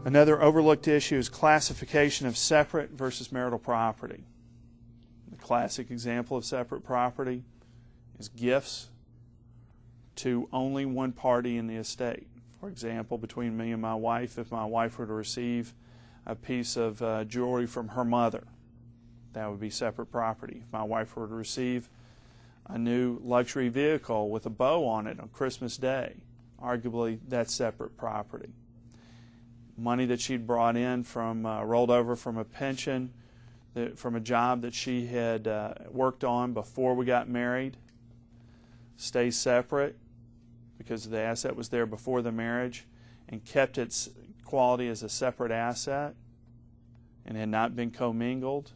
Another overlooked issue is classification of separate versus marital property. The classic example of separate property is gifts to only one party in the estate. For example, between me and my wife, if my wife were to receive a piece of jewelry from her mother, that would be separate property. If my wife were to receive a new luxury vehicle with a bow on it on Christmas Day, arguably that's separate property. Money that she'd brought in from rolled over from a pension, from a job that she had worked on before we got married, stays separate because the asset was there before the marriage and kept its quality as a separate asset and had not been commingled.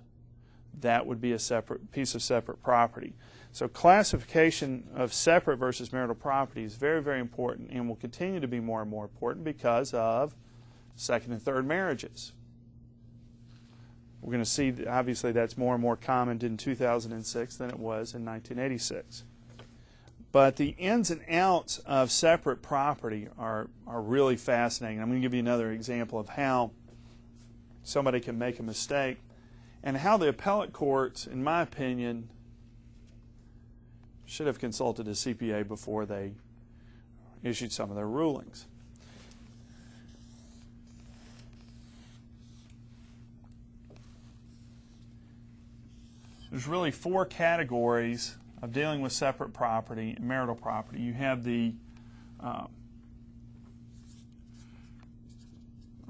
That would be a separate piece of separate property. So classification of separate versus marital property is very, very important and will continue to be more and more important because of second and third marriages. We're going to see, obviously, that's more and more common in 2006 than it was in 1986. But the ins and outs of separate property are really fascinating. I'm going to give you another example of how somebody can make a mistake and how the appellate courts, in my opinion, should have consulted a CPA before they issued some of their rulings. There's really four categories of dealing with separate property and marital property. You have the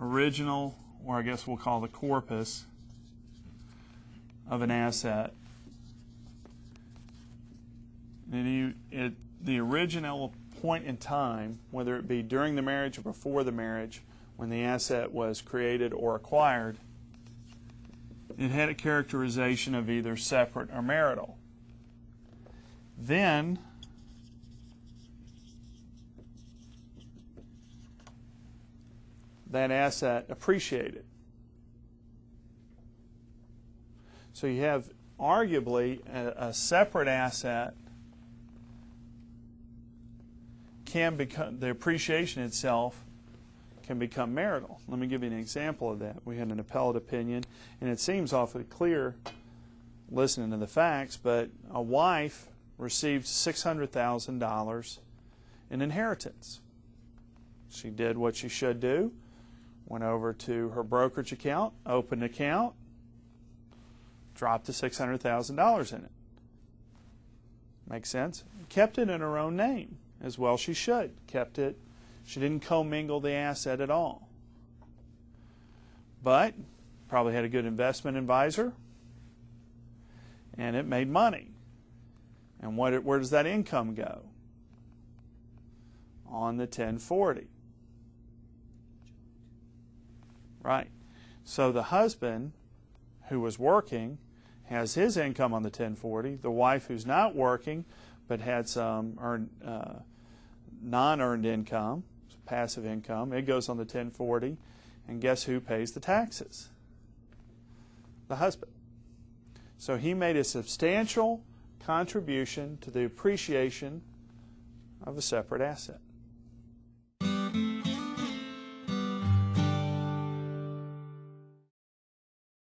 original, or I guess we'll call the corpus of an asset. The original point in time, whether it be during the marriage or before the marriage, when the asset was created or acquired, it had a characterization of either separate or marital. Then that asset appreciated. So you have arguably a separate asset can become, the appreciation itself can become marital. Let me give you an example of that. We had an appellate opinion, and it seems awfully clear listening to the facts, but a wife received $600,000 in inheritance. She did what she should do, went over to her brokerage account, opened an account, dropped the $600,000 in it. Makes sense? Kept it in her own name, as well she should. Kept it. She didn't commingle the asset at all. But probably had a good investment advisor, and it made money. And where does that income go? On the 1040. Right. So the husband who was working has his income on the 1040. The wife who's not working but had some non-earned income, passive income, it goes on the 1040. And guess who pays the taxes? The husband. So he made a substantial contribution to the appreciation of a separate asset.